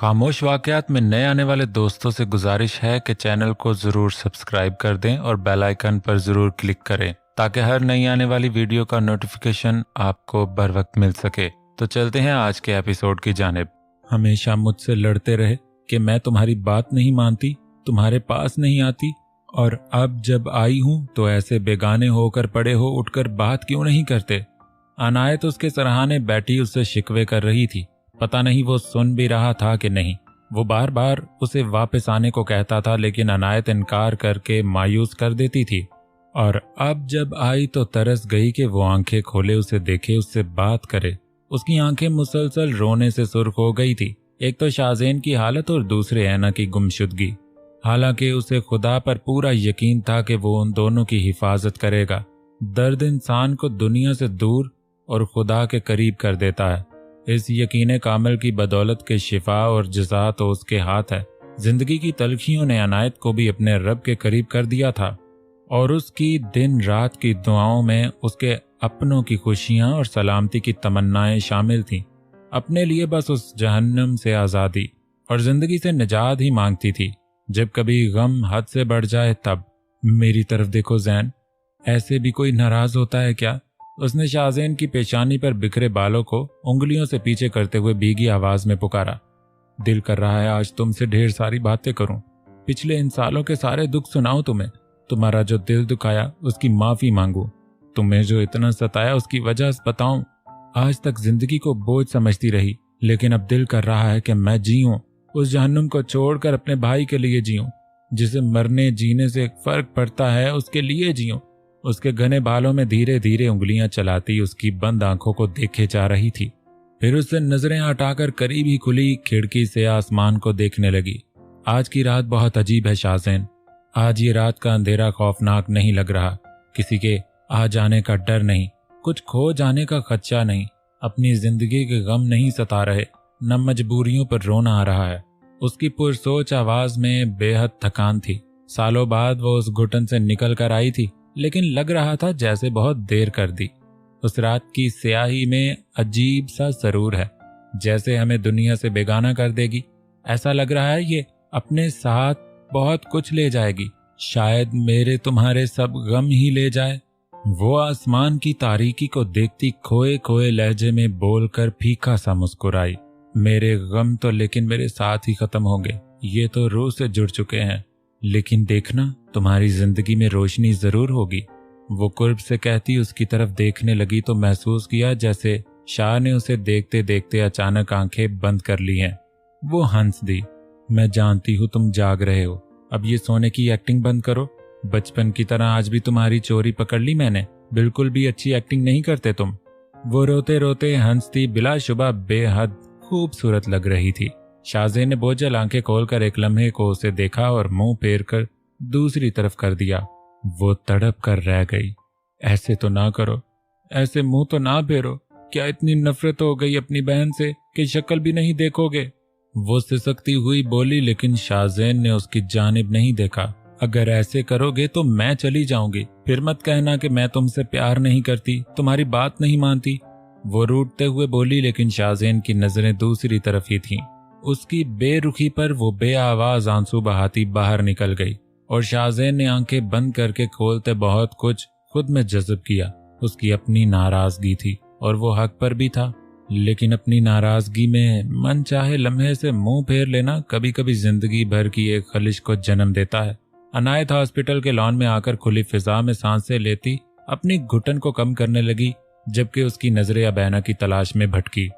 खामोश वाकयात में नए आने वाले दोस्तों से गुजारिश है कि चैनल को ज़रूर सब्सक्राइब कर दें और बेल आइकन पर ज़रूर क्लिक करें ताकि हर नई आने वाली वीडियो का नोटिफिकेशन आपको बर वक्त मिल सके। तो चलते हैं आज के एपिसोड की जानिब। हमेशा मुझसे लड़ते रहे कि मैं तुम्हारी बात नहीं मानती, तुम्हारे पास नहीं आती, और अब जब आई हूं तो ऐसे बेगाने होकर पड़े हो उठकर बात क्यों नहीं करते। अनायत उसके सराहने बैठी उससे शिकवे कर रही थी। पता नहीं वो सुन भी रहा था कि नहीं। वो बार बार उसे वापस आने को कहता था लेकिन अनायत इनकार करके मायूस कर देती थी। और अब जब आई तो तरस गई कि वो आंखें खोले, उसे देखे, उससे बात करे। उसकी आंखें मुसलसल रोने से सुर्ख हो गई थी। एक तो शाहज़ेन की हालत और दूसरे ऐना की गुमशुदगी। हालांकि उसे खुदा पर पूरा यकीन था कि वो उन दोनों की हिफाजत करेगा। दर्द इंसान को दुनिया से दूर और खुदा के करीब कर देता है। इस यकीन कामिल की बदौलत के शिफा और जज़ा तो उसके हाथ है। जिंदगी की तलखियों ने अनायत को भी अपने रब के करीब कर दिया था और उसकी दिन रात की दुआओं में उसके अपनों की खुशियां और सलामती की तमन्नाएं शामिल थीं। अपने लिए बस उस जहन्नम से आज़ादी और जिंदगी से निजात ही मांगती थी। जब कभी गम हद से बढ़ जाए तब मेरी तरफ देखो ज़ैन, ऐसे भी कोई नाराज होता है क्या? उसने शाहज़ेन की पेशानी पर बिखरे बालों को उंगलियों से पीछे करते हुए भीगी आवाज में पुकारा। दिल कर रहा है आज तुमसे ढेर सारी बातें करूं, पिछले इन सालों के सारे दुख सुनाऊं तुम्हें, तुम्हारा जो दिल दुखाया उसकी माफी मांगू, तुम्हें जो इतना सताया उसकी वजह बताऊं। आज तक जिंदगी को बोझ समझती रही लेकिन अब दिल कर रहा है कि मैं जीऊं, उस जहन्नुम को छोड़कर अपने भाई के लिए जीऊं, जिसे मरने जीने से फर्क पड़ता है उसके लिए जीऊं। उसके घने बालों में धीरे धीरे उंगलियां चलाती उसकी बंद आंखों को देखे जा रही थी। फिर उससे नजरें हटाकर करीब ही खुली खिड़की से आसमान को देखने लगी। आज की रात बहुत अजीब है शाहज़ेन। आज ये रात का अंधेरा खौफनाक नहीं लग रहा। किसी के आ जाने का डर नहीं, कुछ खो जाने का खदशा नहीं, अपनी जिंदगी के गम नहीं सता रहे, न मजबूरियों पर रोना आ रहा है। उसकी पुरसोच आवाज में बेहद थकान थी। सालों बाद वो उस घुटन से निकल कर आई थी लेकिन लग रहा था जैसे बहुत देर कर दी। उस रात की स्याही में अजीब सा सरूर है, जैसे हमें दुनिया से बेगाना कर देगी। ऐसा लग रहा है ये अपने साथ बहुत कुछ ले जाएगी, शायद मेरे तुम्हारे सब गम ही ले जाए। वो आसमान की तारीकी को देखती खोए खोए लहजे में बोलकर फीका सा मुस्कुराई। मेरे गम तो लेकिन मेरे साथ ही खत्म होंगे, ये तो रूह से जुड़ चुके हैं, लेकिन देखना तुम्हारी जिंदगी में रोशनी जरूर होगी। वो कुर्ब से कहती उसकी तरफ देखने लगी तो महसूस किया जैसे शाह ने उसे देखते देखते अचानक आंखें बंद कर ली हैं। वो हंस दी। मैं जानती हूँ तुम जाग रहे हो, अब ये सोने की एक्टिंग बंद करो। बचपन की तरह आज भी तुम्हारी चोरी पकड़ ली मैंने, बिल्कुल भी अच्छी एक्टिंग नहीं करते तुम। वो रोते रोते हंसती बिलाशुबा बेहद खूबसूरत लग रही थी। शाहज़ेन ने बोझल आंखें खोलकर एक लम्हे को उसे देखा और मुंह फेर कर दूसरी तरफ कर दिया। वो तड़प कर रह गई। ऐसे तो ना करो, ऐसे मुंह तो ना फेरो। क्या इतनी नफरत हो गई अपनी बहन से कि शक्ल भी नहीं देखोगे? वो सिसकती हुई बोली लेकिन शाहज़ेन ने उसकी जानिब नहीं देखा। अगर ऐसे करोगे तो मैं चली जाऊंगी, फिर मत कहना कि मैं तुमसे प्यार नहीं करती, तुम्हारी बात नहीं मानती। वो रूठते हुए बोली लेकिन शाहज़ेन की नजरें दूसरी तरफ ही थीं। उसकी बेरुखी पर वो बेआवाज आंसू बहाती बाहर निकल गई और शाहज़ेन ने आंखें बंद करके खोलते बहुत कुछ खुद में जज्ब किया। उसकी अपनी नाराजगी थी और वो हक पर भी था, लेकिन अपनी नाराजगी में मन चाहे लम्हे से मुंह फेर लेना कभी कभी जिंदगी भर की एक खलिश को जन्म देता है। अनायत हॉस्पिटल के लॉन में आकर खुली फिजा में सांसें लेती अपनी घुटन को कम करने लगी, जबकि उसकी नजरें अबैना की तलाश में भटकी।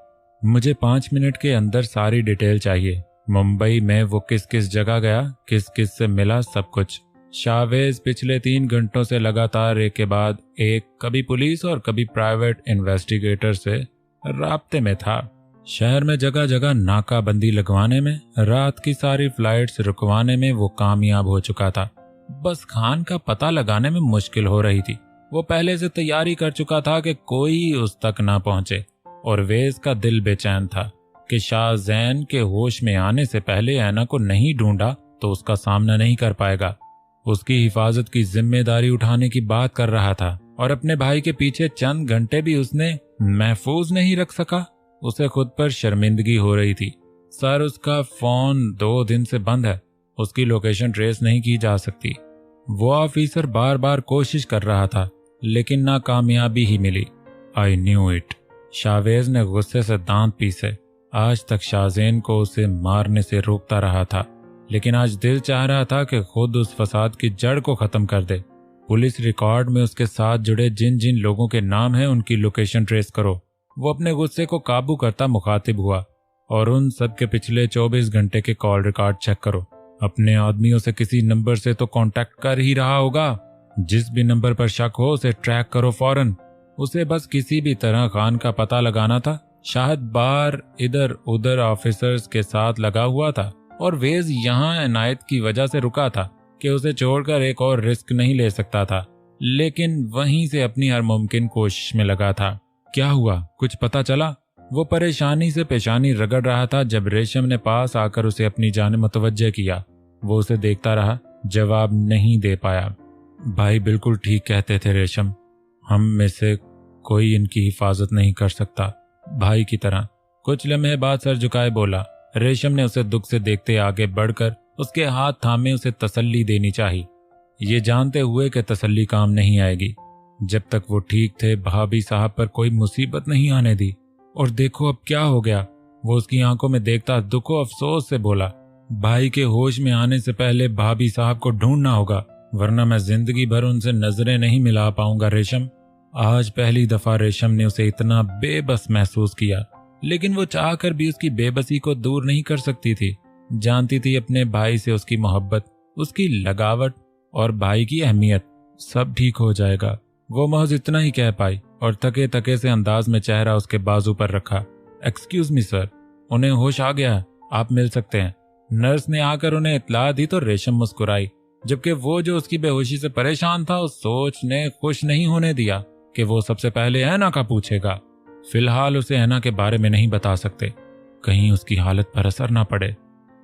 मुझे 5 मिनट के अंदर सारी डिटेल चाहिए। मुंबई में वो किस किस जगह गया, किस किस से मिला, सब कुछ। शावेज पिछले 3 घंटों से लगातार एक के बाद एक कभी पुलिस और कभी प्राइवेट इन्वेस्टिगेटर से राब्ते में था। शहर में जगह जगह नाकाबंदी लगवाने में, रात की सारी फ्लाइट्स रुकवाने में वो कामयाब हो चुका था। बस खान का पता लगाने में मुश्किल हो रही थी। वो पहले से तैयारी कर चुका था कि कोई उस तक ना पहुंचे और वेज का दिल बेचैन था कि शाहज़ेन के होश में आने से पहले ऐना को नहीं ढूंढा तो उसका सामना नहीं कर पाएगा। उसकी हिफाजत की जिम्मेदारी उठाने की बात कर रहा था और अपने भाई के पीछे चंद घंटे भी उसने महफूज नहीं रख सका। उसे खुद पर शर्मिंदगी हो रही थी। सर उसका फोन 2 दिन से बंद है, उसकी लोकेशन ट्रेस नहीं की जा सकती। वो ऑफिसर बार बार कोशिश कर रहा था लेकिन नाकामयाबी ही मिली। I knew it. शावेज ने गुस्से से दांत पीसे। आज तक शाहजेन को उसे मारने से रोकता रहा था, लेकिन आज दिल चाह रहा था कि खुद उस फसाद की जड़ को खत्म कर दे। पुलिस रिकॉर्ड में उसके साथ जुड़े जिन जिन लोगों के नाम हैं उनकी लोकेशन ट्रेस करो। वो अपने गुस्से को काबू करता मुखातिब हुआ। और उन सब के पिछले 24 घंटे के कॉल रिकॉर्ड चेक करो। अपने आदमियों से किसी नंबर से तो कांटेक्ट कर ही रहा होगा। जिस भी नंबर पर शक हो उसे ट्रैक करो फौरन। उसे बस किसी भी तरह खान का पता लगाना था। शाहिद बार इधर उधर ऑफिसर्स के साथ लगा हुआ था और वेज यहाँ इनायत की वजह से रुका था कि उसे छोड़कर एक और रिस्क नहीं ले सकता था, लेकिन वहीं से अपनी हर मुमकिन कोशिश में लगा था। क्या हुआ, कुछ पता चला? वो परेशानी से पेशानी रगड़ रहा था जब रेशम ने पास आकर उसे अपनी जानिब मुतवज्जे किया। वो उसे देखता रहा, जवाब नहीं दे पाया। भाई बिल्कुल ठीक कहते थे रेशम, हम में से कोई इनकी हिफाजत नहीं कर सकता, भाई की तरह। कुछ लम्हे बाद सर झुकाए बोला। रेशम ने उसे दुख से देखते आगे बढ़कर उसके हाथ थामे उसे तसल्ली देनी चाहिए, ये जानते हुए कि तसल्ली काम नहीं आएगी। जब तक वो ठीक थे भाभी साहब पर कोई मुसीबत नहीं आने दी, और देखो अब क्या हो गया। वो उसकी आंखों में देखता दुखो अफसोस से बोला, भाई के होश में आने से पहले भाभी साहब को ढूंढना होगा, वरना मैं जिंदगी भर उनसे नजरें नहीं मिला पाऊंगा रेशम। आज पहली दफा रेशम ने उसे इतना बेबस महसूस किया, लेकिन वो चाहकर भी उसकी बेबसी को दूर नहीं कर सकती थी। जानती थी अपने भाई से उसकी मोहब्बत, उसकी लगावट और भाई की अहमियत। सब ठीक हो जाएगा, वो महज इतना ही कह पाई और थके थके से अंदाज में चेहरा उसके बाजू पर रखा। एक्सक्यूज मी सर, उन्हें होश आ गया, आप मिल सकते हैं। नर्स ने आकर उन्हें इत्तला दी तो रेशम मुस्कुराई, जबकि वो जो उसकी बेहोशी से परेशान था उस सोच ने खुश नहीं होने दिया कि वो सबसे पहले ऐना का पूछेगा। फिलहाल उसे ऐना के बारे में नहीं बता सकते, कहीं उसकी हालत पर असर ना पड़े।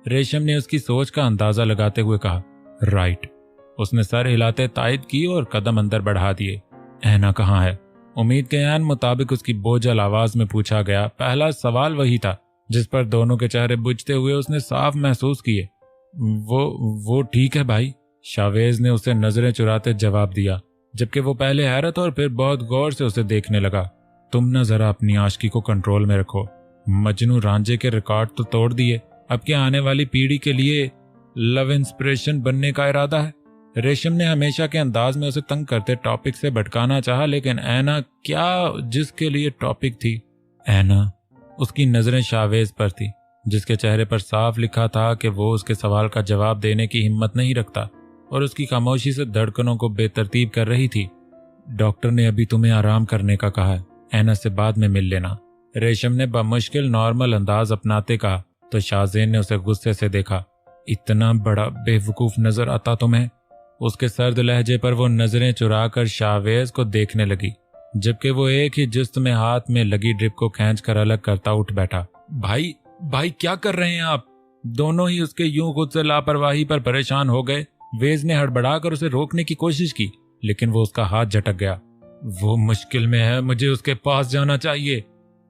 रेशम ने उसकी सोच का अंदाजा लगाते हुए कहा, राइट। उसने सर हिलाते तायद की और कदम अंदर बढ़ा दिए। ऐना कहाँ है? उम्मीद के ऐन मुताबिक उसकी बोझल आवाज में पूछा गया पहला सवाल वही था जिस पर दोनों के चेहरे बुझते हुए उसने साफ महसूस किए। वो ठीक है भाई, शावेज ने उसे नजरें चुराते जवाब दिया, जबकि वो पहले हैरत और फिर बहुत गौर से उसे देखने लगा। तुम न जरा अपनी आशिकी को कंट्रोल में रखो। मजनू रांझे के रिकॉर्ड तो तोड़ दिए, अब क्या आने वाली पीढ़ी के लिए लव इंस्पिरेशन बनने का इरादा है? रेशम ने हमेशा के अंदाज में उसे तंग करते टॉपिक से भटकाना चाहा, लेकिन ऐना क्या जिसके लिए टॉपिक थी? ऐना, उसकी नजरें शावेज पर थी, जिसके चेहरे पर साफ लिखा था कि वो उसके सवाल का जवाब देने की हिम्मत नहीं रखता और उसकी खामोशी से धड़कनों को बेतरतीब कर रही थी। डॉक्टर ने अभी तुम्हें आराम करने का कहा है, ऐना से बाद में मिल लेना। रेशम ने बमुश्किल नॉर्मल अंदाज अपनाते कहा तो शाहजेन ने उसे गुस्से से देखा। इतना बड़ा बेवकूफ नजर आता तुम्हें? उसके सर्द लहजे पर वो नजरें चुराकर शाहवेज को देखने लगी, जबकि वो एक ही जिस्त में हाथ में लगी ड्रिप को खींचकर अलग करता उठ बैठा। भाई क्या कर रहे हैं आप? दोनों ही उसके यूं खुद से लापरवाही पर परेशान हो गए। वेज ने हड़बड़ाकर उसे रोकने की कोशिश की, लेकिन वो उसका हाथ झटक गया। वो मुश्किल में है, मुझे उसके पास जाना चाहिए।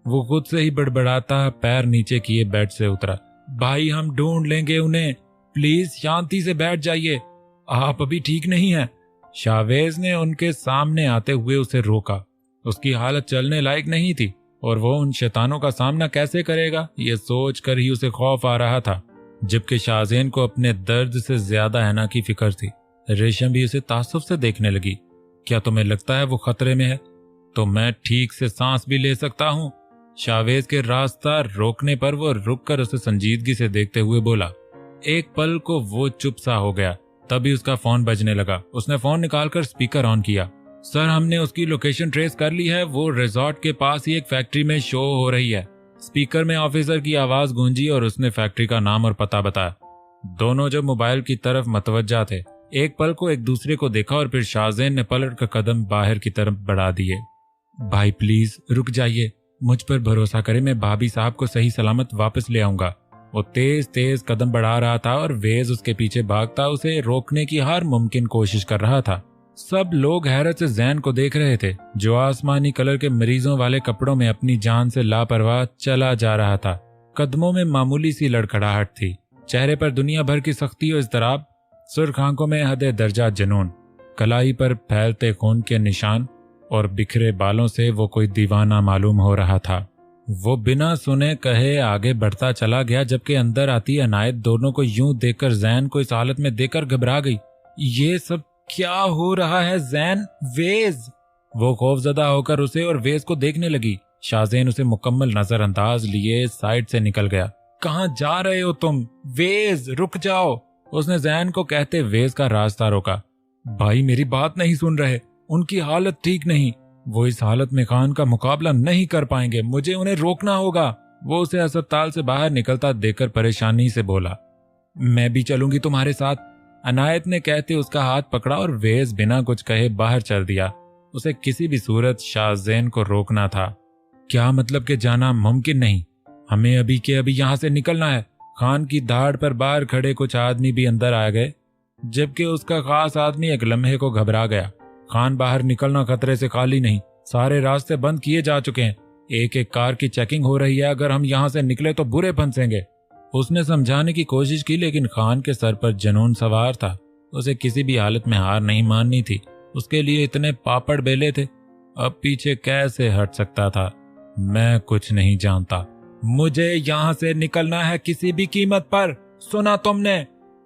वो खुद से ही बड़बड़ाता पैर नीचे किए बेड से उतरा। भाई हम ढूंढ लेंगे उन्हें, प्लीज शांति से बैठ जाइए, आप अभी ठीक नहीं हैं। शावेज ने उनके सामने आते हुए उसे रोका। उसकी हालत चलने लायक नहीं थी और वो उन शैतानों का सामना कैसे करेगा, ये सोच कर ही उसे खौफ आ रहा था, जबकि शाहजेन को अपने दर्द से ज्यादा ऐना की फिक्र थी। रेशम भी उसे तासुब से देखने लगी। क्या तुम्हें लगता है वो खतरे में है? तो मैं ठीक से सांस भी ले सकता हूँ। शावेज के रास्ता रोकने पर वो रुककर उसे संजीदगी से देखते हुए बोला। एक पल को वो चुप सा हो गया, तभी उसका फोन बजने लगा। उसने फोन निकालकर स्पीकर ऑन किया। सर, हमने उसकी लोकेशन ट्रेस कर ली है, वो रिजॉर्ट के पास ही एक फैक्ट्री में शो हो रही है। स्पीकर में ऑफिसर की आवाज गूंजी और उसने फैक्ट्री का नाम और पता बताया। दोनों जब मोबाइल की तरफ मतवज्जा थे, एक पल को एक दूसरे को देखा और फिर शाहजेन ने पलट कर कदम बाहर की तरफ बढ़ा दिए। भाई प्लीज रुक जाइए, मुझ पर भरोसा करें, मैं भाभी साहब को सही सलामत वापस ले आऊंगा। वो तेज तेज कदम बढ़ा रहा था और वेज उसके पीछे भागता उसे रोकने की हर मुमकिन कोशिश कर रहा था। सब लोग हैरत से जैन को देख रहे थे, जो आसमानी कलर के मरीजों वाले कपड़ों में अपनी जान से लापरवाह चला जा रहा था। कदमों में मामूली सी लड़खड़ाहट थी, चेहरे पर दुनिया भर की सख्ती और इज़्तिराब, सुर्ख आंखों में हद दर्जा जुनून, कलाई पर फैलते खून के निशान और बिखरे बालों से वो कोई दीवाना मालूम हो रहा था। वो बिना सुने कहे आगे बढ़ता चला गया, जबकि अंदर आती अनायत दोनों को यूं देखकर जैन को इस हालत में देखकर घबरा गई। ये सब क्या हो रहा है जैन? वेज! वो खौफजदा होकर उसे और वेज को देखने लगी। शाहजैन उसे मुकम्मल नजरअंदाज लिए साइड से निकल गया। कहाँ जा रहे हो तुम? वेज, रुक जाओ, उसने जैन को कहते वेज का रास्ता रोका। भाई मेरी बात नहीं सुन रहे, उनकी हालत ठीक नहीं, वो इस हालत में खान का मुकाबला नहीं कर पाएंगे, मुझे उन्हें रोकना होगा। वो उसे अस्पताल से बाहर निकलता देखकर परेशानी से बोला। मैं भी चलूंगी तुम्हारे साथ, अनायत ने कहते उसका हाथ पकड़ा और वेज बिना कुछ कहे बाहर चल दिया। उसे किसी भी सूरत शाहजैन को रोकना था। क्या मतलब कि जाना मुमकिन नहीं? हमें अभी के अभी यहां से निकलना है। खान की दाढ़ पर बाहर खड़े कुछ आदमी भी अंदर आ गए, जबकि उसका खास आदमी एक लम्हे को घबरा गया। खान बाहर निकलना खतरे से खाली नहीं, सारे रास्ते बंद किए जा चुके हैं, एक एक कार की चेकिंग हो रही है, अगर हम यहाँ से निकले तो बुरे फंसेंगे। उसने समझाने की कोशिश की, लेकिन खान के सर पर जुनून सवार था। उसे किसी भी हालत में हार नहीं माननी थी। उसके लिए इतने पापड़ बेले थे, अब पीछे कैसे हट सकता था? मैं कुछ नहीं जानता, मुझे यहाँ से निकलना है किसी भी कीमत पर, सुना तुमने?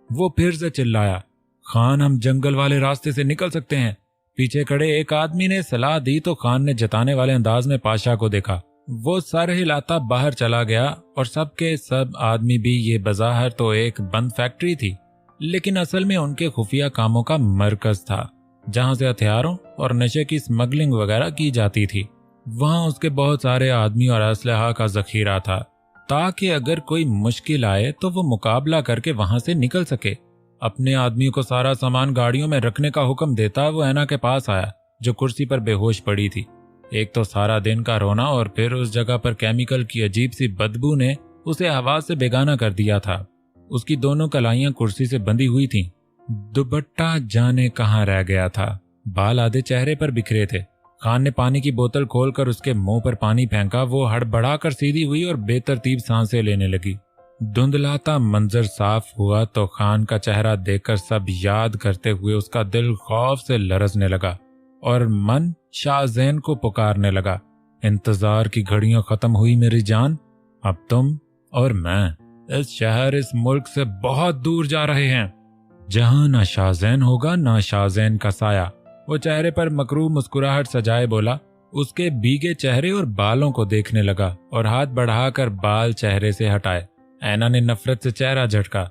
वो फिर से चिल्लाया। खान, हम जंगल वाले रास्ते से निकल सकते हैं, पीछे खड़े एक आदमी ने सलाह दी तो खान ने जताने वाले अंदाज में पाशा को देखा। वो सर हिलाता बाहर चला गया और सबके सब आदमी भी। ये बज़ाहिर तो एक बंद फैक्ट्री थी, लेकिन असल में उनके खुफिया कामों का मरकज था, जहां से हथियारों और नशे की स्मगलिंग वगैरह की जाती थी। वहां उसके बहुत सारे आदमी और असलहा का जखीरा था, ताकि अगर कोई मुश्किल आए तो वो मुकाबला करके वहां से निकल सके। अपने आदमी को सारा सामान गाड़ियों में रखने का हुक्म देता वो ऐना के पास आया, जो कुर्सी पर बेहोश पड़ी थी। एक तो सारा दिन का रोना और फिर उस जगह पर केमिकल की अजीब सी बदबू ने उसे आवाज से बेगाना कर दिया था। उसकी दोनों कलाइयां कुर्सी से बंधी हुई थीं। दुपट्टा जाने कहाँ रह गया था, बाल आधे चेहरे पर बिखरे थे। खान ने पानी की बोतल खोलकर उसके मुंह पर पानी फेंका। वो हड़बड़ाकर सीधी हुई और बेतरतीब सांसें लेने लगी। धुंधलाता मंजर साफ हुआ तो खान का चेहरा देखकर सब याद करते हुए उसका दिल खौफ से लरजने लगा और मन शाहजैन को पुकारने लगा। इंतजार की घड़ियां खत्म हुई मेरी जान, अब तुम और मैं इस शहर, इस मुल्क से बहुत दूर जा रहे हैं, जहां ना शाहजैन होगा ना शाहजैन का साया। वो चेहरे पर मकरूह मुस्कुराहट सजाए बोला। उसके भीगे चेहरे और बालों को देखने लगा और हाथ बढ़ाकर बाल चेहरे से हटाए। ऐना ने नफरत से चेहरा झटका।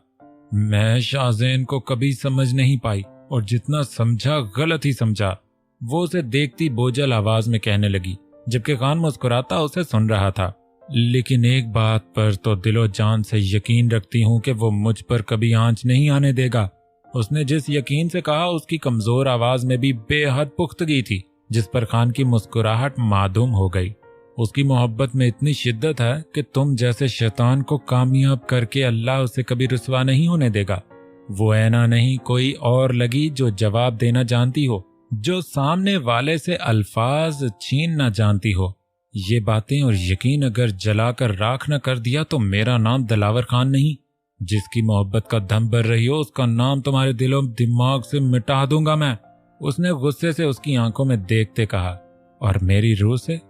मैं शाहजैन को कभी समझ नहीं पाई और जितना समझा गलत ही समझा, वो उसे देखती बोझल आवाज में कहने लगी, जबकि खान मुस्कुराता उसे सुन रहा था। लेकिन एक बात पर तो दिलो जान से यकीन रखती हूँ कि वो मुझ पर कभी आंच नहीं आने देगा। उसने जिस यकीन से कहा उसकी कमजोर आवाज में भी बेहद पुख्तगी थी, जिस पर खान की मुस्कुराहट मादूम हो गई। उसकी मोहब्बत में इतनी शिद्दत है कि तुम जैसे शैतान को कामयाब करके अल्लाह उसे कभी रुसवा नहीं होने देगा। वो ऐना नहीं कोई और लगी जो जवाब देना जानती हो, जो सामने वाले से अल्फाज छीन ना जानती हो। ये बातें और यकीन अगर जलाकर राख न कर दिया तो मेरा नाम दिलावर खान नहीं। जिसकी मोहब्बत का दम भर रही हो उसका नाम तुम्हारे दिलो दिमाग से मिटा दूंगा मैं। उसने गुस्से से उसकी आंखों में देखते कहा। और मेरी रूह से,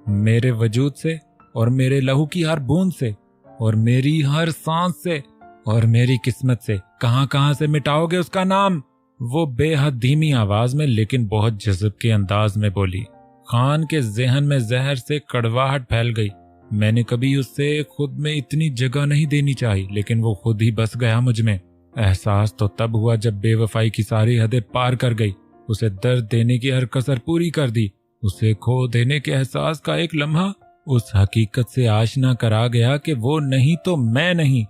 मेरे वजूद से, और मेरे लहू की हर बूंद से, और मेरी हर सांस से, और मेरी किस्मत से कहां कहां से मिटाओगे उसका नाम? वो बेहद धीमी आवाज में लेकिन बहुत जज्ब के अंदाज में बोली। खान के जहन में जहर से कड़वाहट फैल गई। मैंने कभी उससे खुद में इतनी जगह नहीं देनी चाहिए, लेकिन वो खुद ही बस गया मुझ में। एहसास तो तब हुआ जब बेवफाई की सारी हदें पार कर गई, उसे दर्द देने की हर कसर पूरी कर दी। उसे खो देने के एहसास का एक लम्हा उस हकीकत से आशना करा गया कि वो नहीं तो मैं नहीं।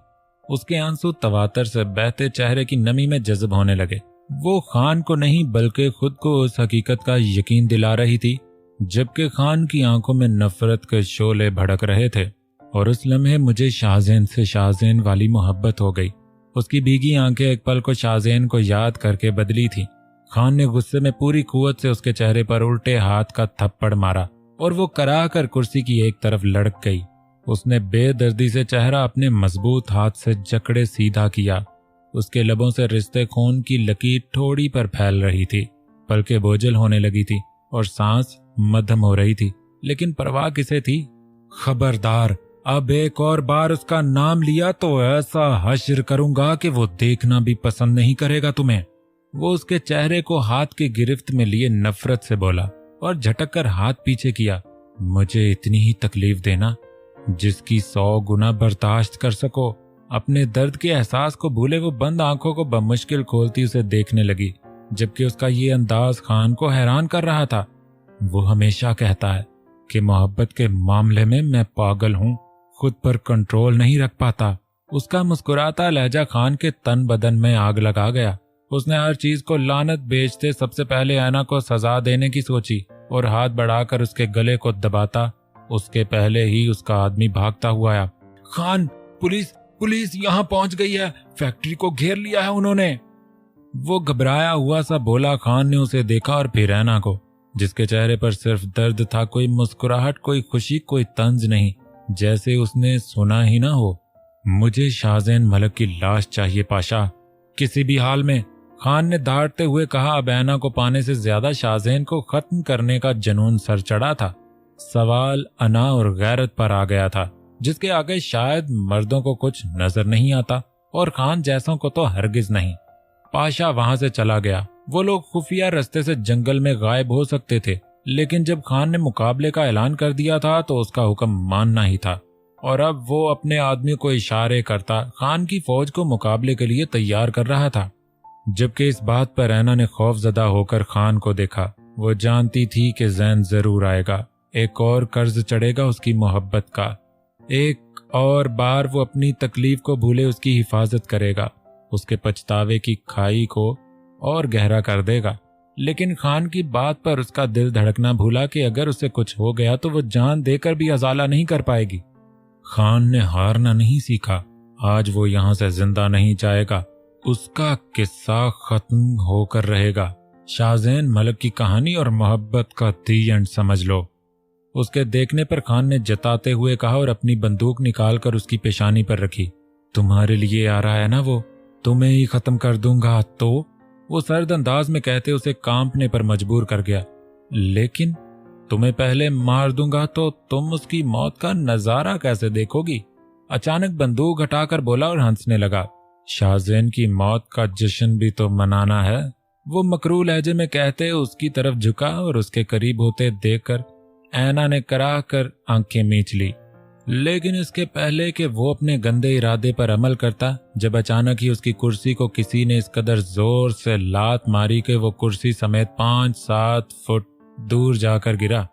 उसके आंसू तवातर से बहते चेहरे की नमी में जज्ब होने लगे। वो खान को नहीं बल्कि खुद को उस हकीकत का यकीन दिला रही थी, जबकि खान की आंखों में नफरत के शोले भड़क रहे थे। और उस लम्हे मुझे शाहजैन से शाहजैन वाली मोहब्बत हो गई। उसकी भीगी आंखें एक पल को शाहजैन को याद करके बदली थी। खान ने गुस्से में पूरी कुव्वत से उसके चेहरे पर उल्टे हाथ का थप्पड़ मारा और वो कराह कर कुर्सी की एक तरफ लड़क गई। उसने बेदर्दी से चेहरा अपने मजबूत हाथ से जकड़े सीधा किया। उसके लबों से रिश्ते खून की लकीर ठोड़ी पर फैल रही थी, पलकें बोझल होने लगी थी और सांस मध्यम हो रही थी, लेकिन परवाह किसे थी। खबरदार, अब एक और बार उसका नाम लिया तो ऐसा हश्र करूंगा कि वो देखना भी पसंद नहीं करेगा तुम्हें। वो उसके चेहरे को हाथ की गिरफ्त में लिए नफरत से बोला और झटक कर हाथ पीछे किया। मुझे इतनी ही तकलीफ देना जिसकी 100 गुना बर्दाश्त कर सको। अपने दर्द के एहसास को भूले वो बंद आंखों को बमुश्किल खोलती उसे देखने लगी, जबकि उसका ये अंदाज खान को हैरान कर रहा था। वो हमेशा कहता है कि मोहब्बत के मामले में मैं पागल हूँ, खुद पर कंट्रोल नहीं रख पाता। उसका मुस्कुराता लहजा खान के तन बदन में आग लगा गया। उसने हर चीज को लानत बेचते सबसे पहले ऐना को सजा देने की सोची और हाथ बढ़ाकर उसके गले को दबाता उसके पहले ही उसका आदमी भागता हुआ आया। खान, पुलिस पुलिस यहाँ पहुंच गई है, फैक्ट्री को घेर लिया है उन्होंने। वो घबराया हुआ सा बोला। खान ने उसे देखा और फिर ऐना को, जिसके चेहरे पर सिर्फ दर्द था, कोई मुस्कुराहट, कोई खुशी, कोई तंज नहीं, जैसे उसने सुना ही ना हो। मुझे शाहजैन मलिक की लाश चाहिए पाशा, किसी भी हाल में, खान ने दाढ़ते हुए कहा। अब ऐना को पाने से ज्यादा शाहजैन को खत्म करने का जुनून सर चढ़ा था। सवाल अना और गैरत पर आ गया था, जिसके आगे शायद मर्दों को कुछ नजर नहीं आता और खान जैसों को तो हरगिज नहीं। पाशा वहां से चला गया। वो लोग खुफिया रास्ते से जंगल में गायब हो सकते थे, लेकिन जब खान ने मुकाबले का ऐलान कर दिया था तो उसका हुक्म मानना ही था। और अब वो अपने आदमी को इशारे करता खान की फौज को मुकाबले के लिए तैयार कर रहा था। जबकि इस बात पर ऐना ने खौफजदा होकर खान को देखा। वो जानती थी कि जैन जरूर आएगा, एक और कर्ज चढ़ेगा उसकी मोहब्बत का, एक और बार वो अपनी तकलीफ को भूले उसकी हिफाजत करेगा, उसके पछतावे की खाई को और गहरा कर देगा। लेकिन खान की बात पर उसका दिल धड़कना भूला कि अगर उसे कुछ हो गया तो वो जान देकर भी अजाला नहीं कर पाएगी। खान ने हारना नहीं सीखा। आज वो यहां से जिंदा नहीं जाएगा, उसका किस्सा खत्म होकर रहेगा। शाहजैन मलिक की कहानी और मोहब्बत का दी एंड समझ लो। उसके देखने पर खान ने जताते हुए कहा और अपनी बंदूक निकालकर उसकी पेशानी पर रखी। तुम्हारे लिए आ रहा है ना वो, तुम्हें ही खत्म कर दूंगा। तो वो सर्द अंदाज में कहते उसे कांपने पर मजबूर कर गया। लेकिन तुम्हें पहले मार दूंगा तो तुम उसकी मौत का नजारा कैसे देखोगी? अचानक बंदूक हटाकर बोला और हंसने लगा। शाहजैन की मौत का जश्न भी तो मनाना है, वो मकरू लहजे में कहते उसकी तरफ झुका और उसके करीब होते देखकर ऐना ने कराह कर आंखें मीच ली। लेकिन इसके पहले कि वो अपने गंदे इरादे पर अमल करता, जब अचानक ही उसकी कुर्सी को किसी ने इस कदर जोर से लात मारी कि वो कुर्सी समेत 5-7 फुट दूर जाकर गिरा।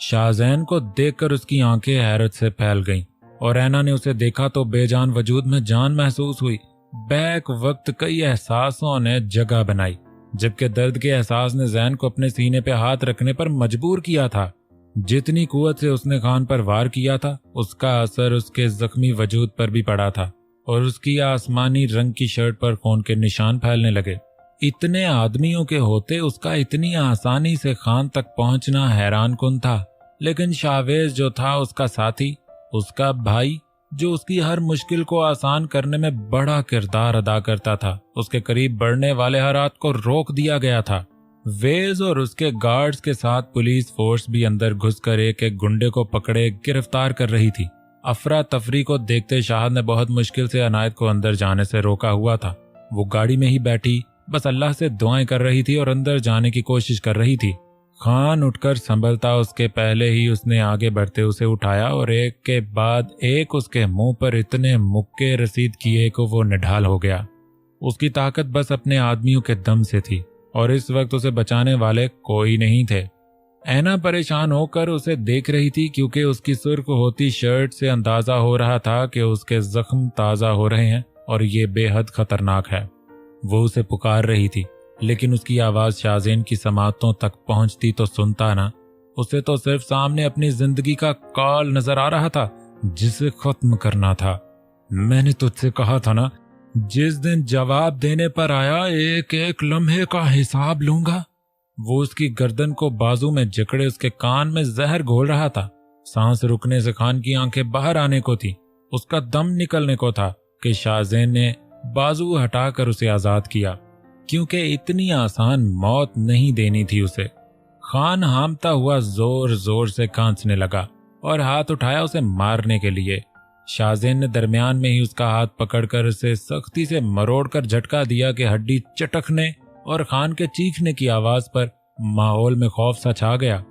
शाहजैन को देखकर उसकी आंखें हैरत से फैल गईं और ऐना ने उसे देखा तो बेजान वजूद में जान महसूस हुई। बैक वक्त कई एहसासों ने जगह बनाई, जबकि दर्द के एहसास ने जैन को अपने सीने पे हाथ रखने पर मजबूर किया था। जितनी कुव्वत से उसने खान पर वार किया था, उसका असर उसके जख्मी वजूद पर भी पड़ा था और उसकी आसमानी रंग की शर्ट पर खून के निशान फैलने लगे। इतने आदमियों के होते उसका इतनी आसानी से खान तक पहुंचना हैरान कुन था। लेकिन शाहवेज जो था उसका साथी, उसका भाई, जो उसकी हर मुश्किल को आसान करने में बड़ा किरदार अदा करता था, उसके करीब बढ़ने वाले हर हाथ को रोक दिया गया था। वेज और उसके गार्ड्स के साथ पुलिस फोर्स भी अंदर घुसकर एक एक गुंडे को पकड़े गिरफ्तार कर रही थी। अफरा तफरी को देखते शाह ने बहुत मुश्किल से अनायत को अंदर जाने से रोका हुआ था। वो गाड़ी में ही बैठी बस अल्लाह से दुआएं कर रही थी और अंदर जाने की कोशिश कर रही थी। खान उठकर संभलता उसके पहले ही उसने आगे बढ़ते उसे उठाया और एक के बाद एक उसके मुंह पर इतने मुक्के रसीद किए कि वो निढाल हो गया। उसकी ताकत बस अपने आदमियों के दम से थी और इस वक्त उसे बचाने वाले कोई नहीं थे। ऐना परेशान होकर उसे देख रही थी, क्योंकि उसकी सुर्ख होती शर्ट से अंदाजा हो रहा था कि उसके जख्म ताजा हो रहे हैं और ये बेहद खतरनाक है। वो उसे पुकार रही थी, लेकिन उसकी आवाज शाहजैन की समातों तक पहुंचती तो सुनता ना। उसे तो सिर्फ सामने अपनी जिंदगी का काल नजर आ रहा था जिसे खत्म करना था। मैंने तुझसे कहा था ना, जिस दिन जवाब देने पर आया एक एक लम्हे का हिसाब लूंगा। वो उसकी गर्दन को बाजू में जकड़े उसके कान में जहर घोल रहा था। सांस रुकने से खान की आंखें बाहर आने को थी, उसका दम निकलने को था कि शाहजैन ने बाजू हटाकर उसे आजाद किया, क्योंकि इतनी आसान मौत नहीं देनी थी उसे। खान हामता हुआ जोर जोर से खांसने लगा और हाथ उठाया उसे मारने के लिए। शाहजैन ने दरमियान में ही उसका हाथ पकड़कर उसे सख्ती से मरोड़कर झटका दिया कि हड्डी चटकने और खान के चीखने की आवाज पर माहौल में खौफ सा छा गया।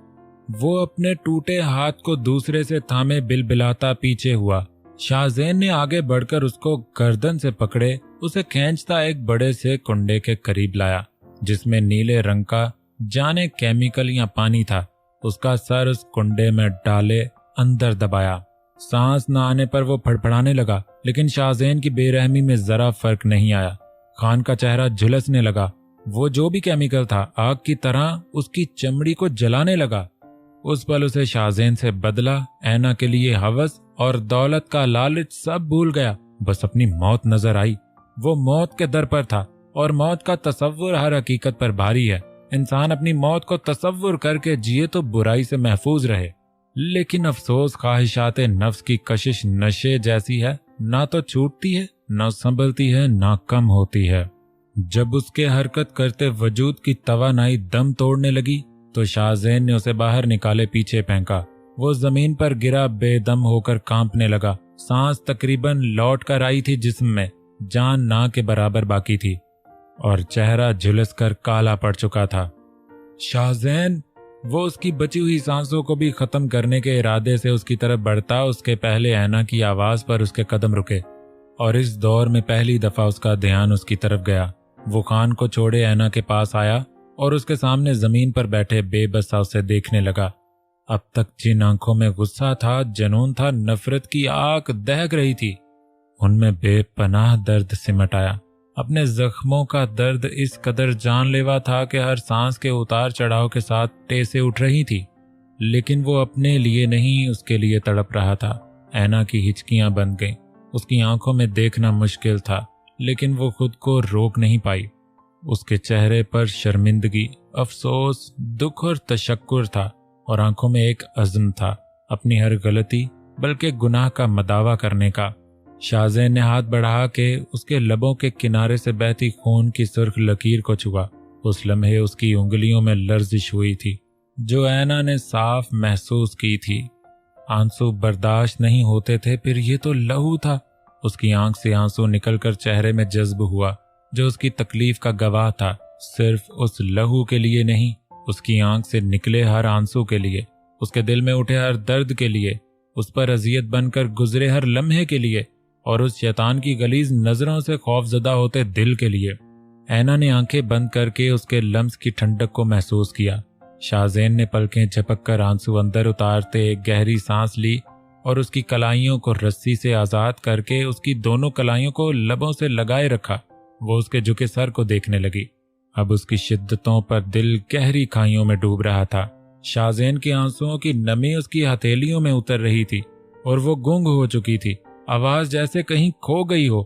वो अपने टूटे हाथ को दूसरे से थामे बिलबिलाता पीछे हुआ। शाहजैन ने आगे बढ़कर उसको गर्दन से पकड़े उसे खींचता एक बड़े से कुंडे के करीब लाया, जिसमें नीले रंग का जाने केमिकल या पानी था। उसका सर उस कुंडे में डाले अंदर दबाया। सांस न आने पर वो फड़फड़ाने लगा, लेकिन शाहजैन की बेरहमी में जरा फर्क नहीं आया। खान का चेहरा झुलसने लगा। वो जो भी केमिकल था आग की तरह उसकी चमड़ी को जलाने लगा। उस पल उसे शाहजैन से बदला, ऐना के लिए हवस और दौलत का लालच सब भूल गया। बस अपनी मौत नजर आई। वो मौत के दर पर था और मौत का तसव्वुर हर हकीकत पर भारी है। इंसान अपनी मौत को तसव्वुर करके जिए तो बुराई से महफूज रहे, लेकिन अफसोस ख्वाहिशात नफ्स की कशिश नशे जैसी है, ना तो छूटती है, ना संभलती है, ना कम होती है। जब उसके हरकत करते वजूद की तवानाई दम तोड़ने लगी तो शाहजैन ने उसे बाहर निकाले पीछे फेंका। वो जमीन पर गिरा, बेदम होकर कांपने लगा। सांस तकरीबन लौट कर आई थी जिस्म में, जान ना के बराबर बाकी थी और चेहरा झुलस कर काला पड़ चुका था। शाहजैन! वो उसकी बची हुई सांसों को भी खत्म करने के इरादे से उसकी तरफ बढ़ता, उसके पहले ऐना की आवाज पर उसके कदम रुके और इस दौर में पहली दफा उसका ध्यान उसकी तरफ गया। वो खान को छोड़े ऐना के पास आया और उसके सामने जमीन पर बैठे बेबसा उसे देखने लगा। अब तक जिन आंखों में गुस्सा था, जुनून था, नफरत की आग दहक रही थी, उनमें बेपनाह दर्द सिमट आया। अपने जख्मों का दर्द इस कदर जानलेवा था कि हर सांस के उतार चढ़ाव के साथ टेसे उठ रही थी, लेकिन वो अपने लिए नहीं, उसके लिए तड़प रहा था। ऐना की हिचकियां बंद गईं। उसकी आंखों में देखना मुश्किल था, लेकिन वो खुद को रोक नहीं पाई। उसके चेहरे पर शर्मिंदगी, अफसोस, दुख और तशक्कुर था और आंखों में एक अज़्म था अपनी हर गलती बल्कि गुनाह का मदावा करने का। शाहजैन ने हाथ बढ़ा के उसके लबों के किनारे से बहती खून की सुर्ख लकीर को छुआ। उस लम्हे उसकी उंगलियों में लर्जिश हुई थी, जो ऐना ने साफ महसूस की थी। आंसू बर्दाश्त नहीं होते थे, फिर ये तो लहू था। उसकी आंख से आंसू निकलकर चेहरे में जज्ब हुआ, जो उसकी तकलीफ का गवाह था। सिर्फ उस लहू के लिए नहीं, उसकी आंख से निकले हर आंसू के लिए, उसके दिल में उठे हर दर्द के लिए, उस पर अजियत बनकर गुजरे हर लम्हे के लिए और उस शैतान की गलीज नजरों से खौफजदा होते दिल के लिए। ऐना ने आंखें बंद करके उसके लम्स की ठंडक को महसूस किया। शाहजैन ने पलकें झपक कर आंसू अंदर उतारते एक गहरी सांस ली और उसकी कलाइयों को रस्सी से आजाद करके उसकी दोनों कलाइयों को लबों से लगाए रखा। वो उसके झुके सर को देखने लगी। अब उसकी शिद्दतों पर दिल गहरी खाइयों में डूब रहा था। शाहजैन के आंसुओं की नमी उसकी हथेलियों में उतर रही थी और वो गुंग हो चुकी थी, आवाज जैसे कहीं खो गई हो।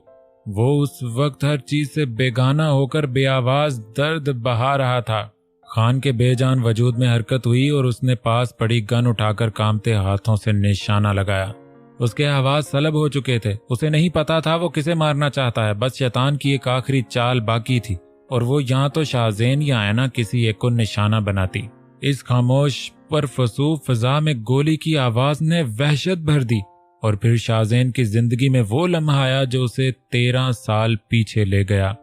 वो उस वक्त हर चीज से बेगाना होकर बेआवाज दर्द बहा रहा था। खान के बेजान वजूद में हरकत हुई और उसने पास पड़ी गन उठाकर कांपते हाथों से निशाना लगाया। उसके आवाज सलब हो चुके थे। उसे नहीं पता था वो किसे मारना चाहता है, बस शैतान की एक आखिरी चाल बाकी थी और वो यहाँ तो शाहजैन या ऐना किसी एक को निशाना बनाती। इस खामोश पर फसू फजा में गोली की आवाज ने वहशत भर दी और फिर शाहजैन की जिंदगी में वो लम्हा आया जो उसे 13 साल पीछे ले गया।